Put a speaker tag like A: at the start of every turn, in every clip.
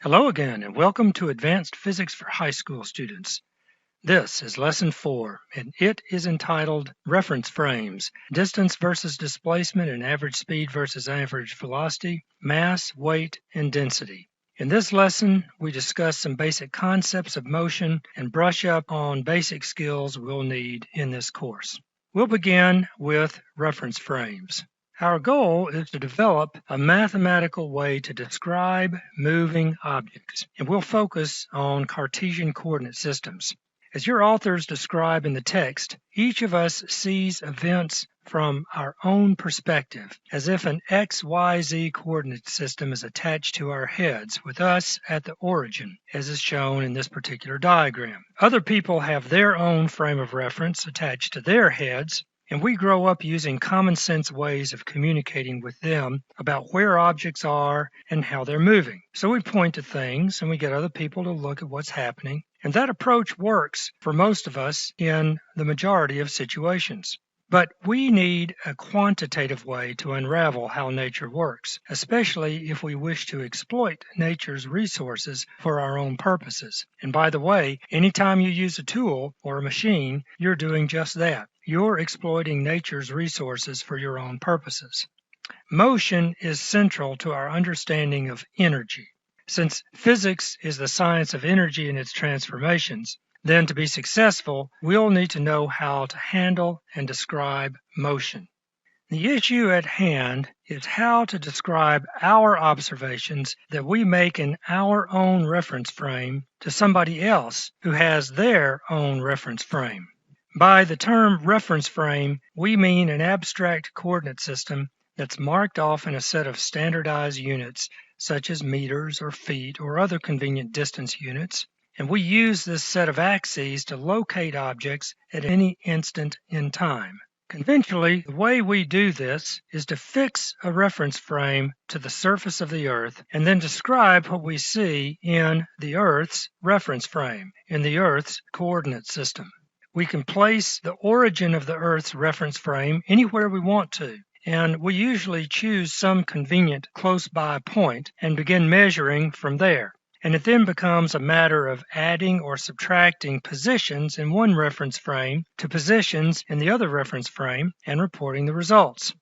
A: Hello again, and welcome to Advanced Physics for High School Students. This is Lesson 4, and it is entitled Reference Frames, Distance versus Displacement and Average Speed versus Average Velocity, Mass, Weight, and Density. In this lesson, we discuss some basic concepts of motion and brush up on basic skills we'll need in this course. We'll begin with reference frames. Our goal is to develop a mathematical way to describe moving objects, and we'll focus on Cartesian coordinate systems. As your authors describe in the text, each of us sees events from our own perspective, as if an x, y, z coordinate system is attached to our heads, with us at the origin, as is shown in this particular diagram. Other people have their own frame of reference attached to their heads, and we grow up using common sense ways of communicating with them about where objects are and how they're moving. So we point to things and we get other people to look at what's happening. And that approach works for most of us in the majority of situations. But we need a quantitative way to unravel how nature works, especially if we wish to exploit nature's resources for our own purposes. And by the way, anytime you use a tool or a machine, you're doing just that. You're exploiting nature's resources for your own purposes. Motion is central to our understanding of energy. Since physics is the science of energy and its transformations, then to be successful, we'll need to know how to handle and describe motion. The issue at hand is how to describe our observations that we make in our own reference frame to somebody else who has their own reference frame. By the term reference frame, we mean an abstract coordinate system that's marked off in a set of standardized units, such as meters or feet or other convenient distance units, and we use this set of axes to locate objects at any instant in time. Conventionally, the way we do this is to fix a reference frame to the surface of the Earth and then describe what we see in the Earth's reference frame, in the Earth's coordinate system. We can place the origin of the Earth's reference frame anywhere we want to, and we usually choose some convenient close-by point and begin measuring from there. And it then becomes a matter of adding or subtracting positions in one reference frame to positions in the other reference frame and reporting the results.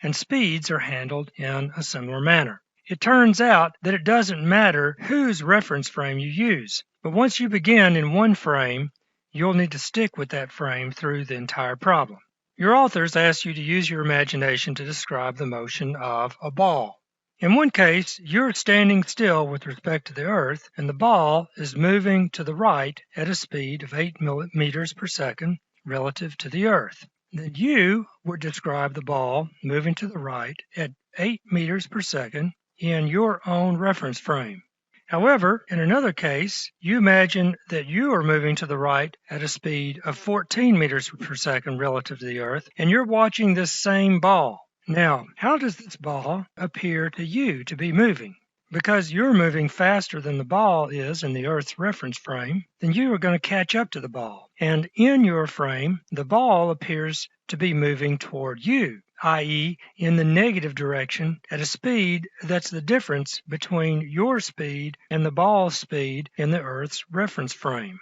A: And speeds are handled in a similar manner. It turns out that it doesn't matter whose reference frame you use, but once you begin in one frame, you'll need to stick with that frame through the entire problem. Your authors ask you to use your imagination to describe the motion of a ball. In one case, you're standing still with respect to the Earth, and the ball is moving to the right at a speed of 8 meters per second relative to the Earth. Then you would describe the ball moving to the right at 8 meters per second in your own reference frame. However, in another case, you imagine that you are moving to the right at a speed of 14 meters per second relative to the Earth, and you're watching this same ball. Now, how does this ball appear to you to be moving? Because you're moving faster than the ball is in the Earth's reference frame, then you are going to catch up to the ball. And in your frame, the ball appears to be moving toward you, i.e. in the negative direction at a speed that's the difference between your speed and the ball's speed in the Earth's reference frame.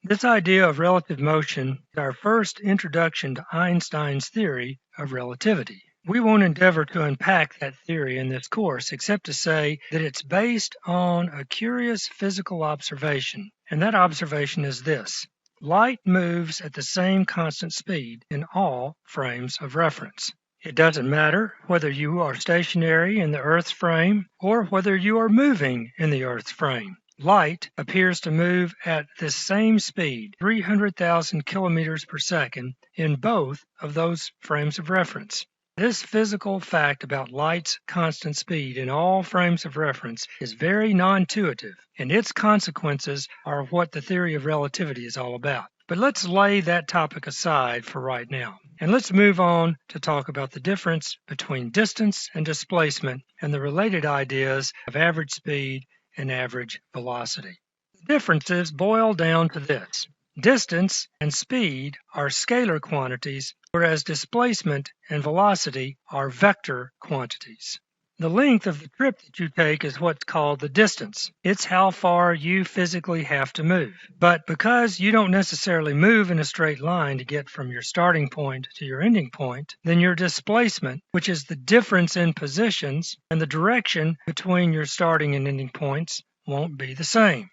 A: This idea of relative motion is our first introduction to Einstein's theory of relativity. We won't endeavor to unpack that theory in this course, except to say that it's based on a curious physical observation, and that observation is this: light moves at the same constant speed in all frames of reference. It doesn't matter whether you are stationary in the Earth's frame or whether you are moving in the Earth's frame. Light appears to move at the same speed, 300,000 kilometers per second, in both of those frames of reference. This physical fact about light's constant speed in all frames of reference is very non-intuitive, and its consequences are what the theory of relativity is all about. But let's lay that topic aside for right now, and let's move on to talk about the difference between distance and displacement and the related ideas of average speed and average velocity. The differences boil down to this: distance and speed are scalar quantities, whereas displacement and velocity are vector quantities. The length of the trip that you take is what's called the distance. It's how far you physically have to move. But because you don't necessarily move in a straight line to get from your starting point to your ending point, then your displacement, which is the difference in positions and the direction between your starting and ending points, won't be the same.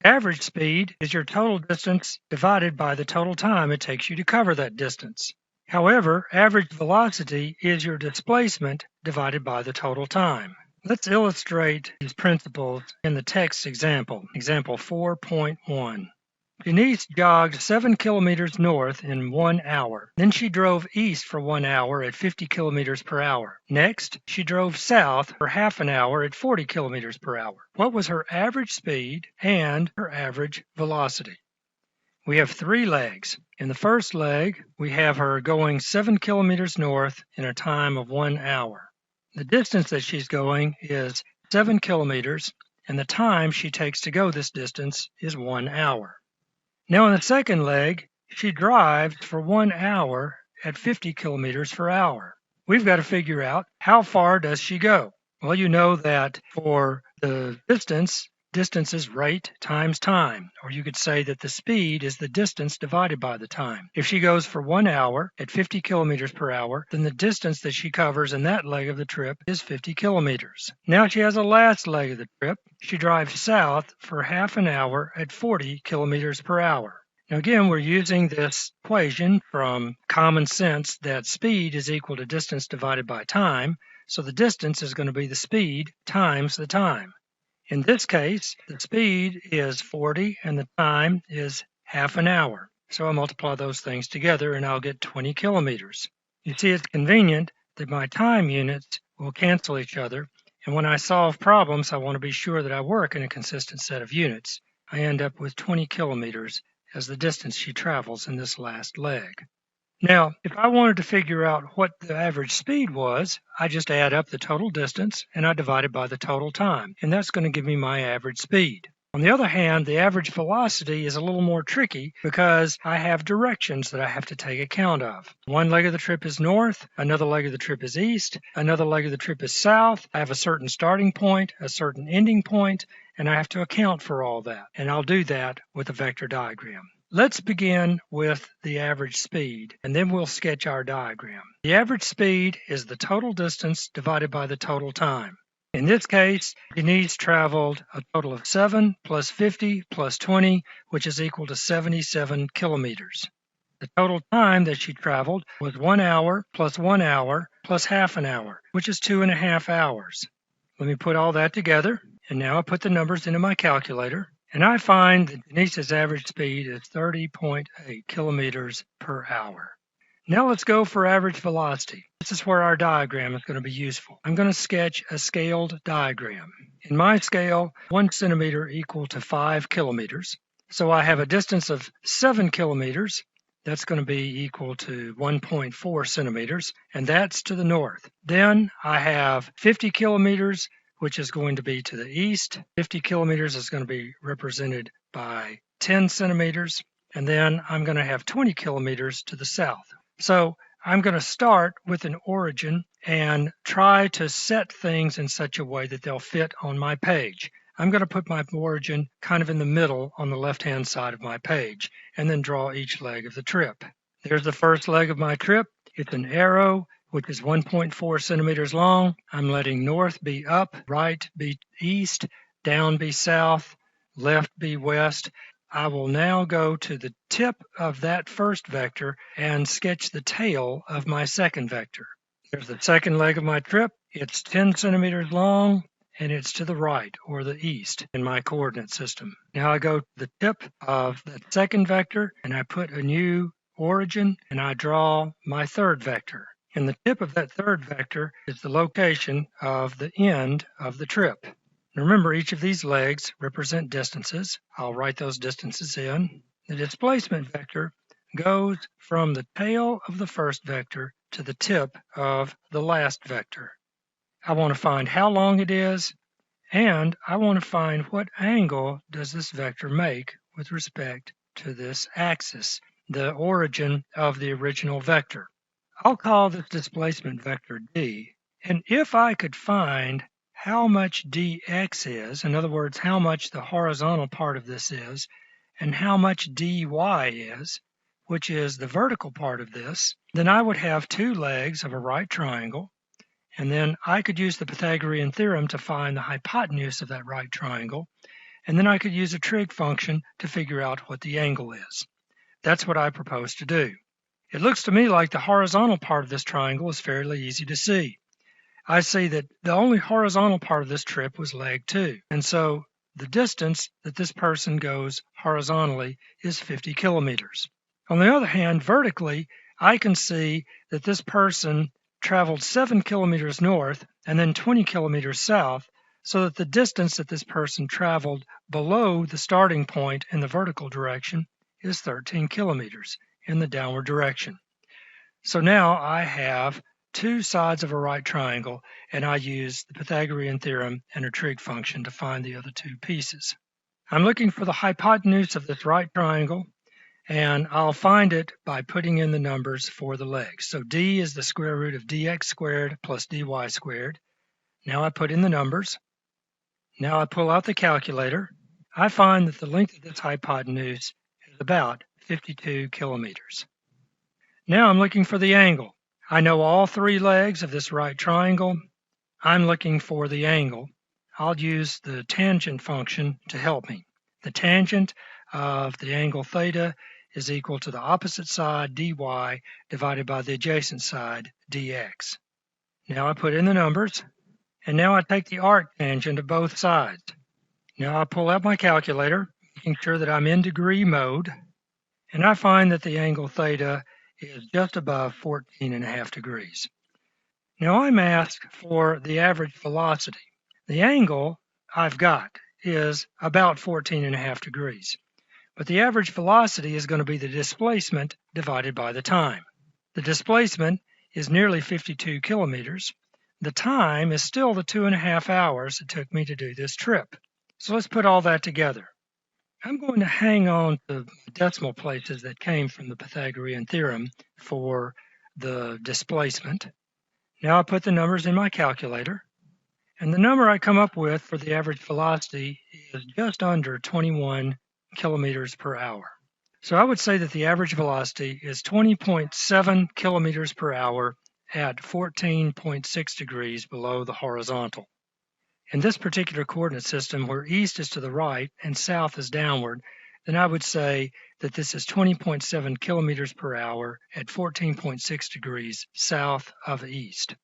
A: Average speed is your total distance divided by the total time it takes you to cover that distance. However, average velocity is your displacement divided by the total time. Let's illustrate these principles in the text example, example 4.1. Denise jogged 7 kilometers north in 1 hour. Then she drove east for 1 hour at 50 kilometers per hour. Next, she drove south for half an hour at 40 kilometers per hour. What was her average speed and her average velocity? We have 3 legs. In the first leg, we have her going 7 kilometers north in a time of 1 hour. The distance that she's going is 7 kilometers, and the time she takes to go this distance is 1 hour. Now in the second leg, she drives for 1 hour at 50 kilometers per hour. We've got to figure out how far does she go? Well, you know that for the distance is rate times time, or you could say that the speed is the distance divided by the time. If she goes for 1 hour at 50 kilometers per hour, then the distance that she covers in that leg of the trip is 50 kilometers. Now she has a last leg of the trip. She drives south for half an hour at 40 kilometers per hour. Now again, we're using this equation from common sense that speed is equal to distance divided by time, so the distance is going to be the speed times the time. In this case, the speed is 40 and the time is half an hour. So I multiply those things together and I'll get 20 kilometers. You see, it's convenient that my time units will cancel each other. And when I solve problems, I want to be sure that I work in a consistent set of units. I end up with 20 kilometers as the distance she travels in this last leg. Now, if I wanted to figure out what the average speed was, I just add up the total distance and I divide it by the total time, and that's going to give me my average speed. On the other hand, the average velocity is a little more tricky because I have directions that I have to take account of. One leg of the trip is north, another leg of the trip is east, another leg of the trip is south. I have a certain starting point, a certain ending point, and I have to account for all that. And I'll do that with a vector diagram. Let's begin with the average speed, and then we'll sketch our diagram. The average speed is the total distance divided by the total time. In this case, Denise traveled a total of 7 plus 50 plus 20, which is equal to 77 kilometers. The total time that she traveled was 1 hour plus half an hour, which is 2.5 hours. Let me put all that together, and now I put the numbers into my calculator. And I find that Denise's average speed is 30.8 kilometers per hour. Now let's go for average velocity. This is where our diagram is going to be useful. I'm going to sketch a scaled diagram. In my scale, 1 centimeter equal to 5 kilometers. So I have a distance of 7 kilometers. That's going to be equal to 1.4 centimeters, and that's to the north. Then I have 50 kilometers, which is going to be to the east. 50 kilometers is going to be represented by 10 centimeters. And then I'm going to have 20 kilometers to the south. So I'm going to start with an origin and try to set things in such a way that they'll fit on my page. I'm going to put my origin kind of in the middle on the left-hand side of my page and then draw each leg of the trip. There's the first leg of my trip. It's an arrow, which is 1.4 centimeters long. I'm letting north be up, right be east, down be south, left be west. I will now go to the tip of that first vector and sketch the tail of my second vector. There's the second leg of my trip. It's 10 centimeters long and it's to the right or the east in my coordinate system. Now I go to the tip of the second vector and I put a new origin and I draw my third vector. And the tip of that third vector is the location of the end of the trip. Remember, each of these legs represent distances. I'll write those distances in. The displacement vector goes from the tail of the first vector to the tip of the last vector. I want to find how long it is, and I want to find what angle does this vector make with respect to this axis, the origin of the original vector. I'll call this displacement vector D, And if I could find how much dx is, in other words, how much the horizontal part of this is, and how much dy is, which is the vertical part of this, then I would have two legs of a right triangle, and then I could use the Pythagorean theorem to find the hypotenuse of that right triangle, and then I could use a trig function to figure out what the angle is. That's what I propose to do. It looks to me like the horizontal part of this triangle is fairly easy to see. I see that the only horizontal part of this trip was leg 2, and so the distance that this person goes horizontally is 50 kilometers. On the other hand, vertically, I can see that this person traveled 7 kilometers north and then 20 kilometers south, so that the distance that this person traveled below the starting point in the vertical direction is 13 kilometers in the downward direction. So now I have two sides of a right triangle, and I use the Pythagorean theorem and a trig function to find the other two pieces. I'm looking for the hypotenuse of this right triangle, and I'll find it by putting in the numbers for the legs. So d is the square root of dx squared plus dy squared. Now I put in the numbers. Now I pull out the calculator. I find that the length of this hypotenuse is about 52 kilometers. Now I'm looking for the angle. I know all three legs of this right triangle. I'm looking for the angle. I'll use the tangent function to help me. The tangent of the angle theta is equal to the opposite side dy divided by the adjacent side dx. Now I put in the numbers, and now I take the arc tangent of both sides. Now I pull out my calculator, making sure that I'm in degree mode, and I find that the angle theta is just above 14.5 degrees. Now I'm asked for the average velocity. The angle I've got is about 14.5 degrees, but the average velocity is going to be the displacement divided by the time. The displacement is nearly 52 kilometers. The time is still the 2.5 hours it took me to do this trip. So let's put all that together. I'm going to hang on to decimal places that came from the Pythagorean theorem for the displacement. Now I put the numbers in my calculator, and the number I come up with for the average velocity is just under 21 kilometers per hour. So I would say that the average velocity is 20.7 kilometers per hour at 14.6 degrees below the horizontal. In this particular coordinate system, where east is to the right and south is downward, then I would say that this is 20.7 kilometers per hour at 14.6 degrees south of east.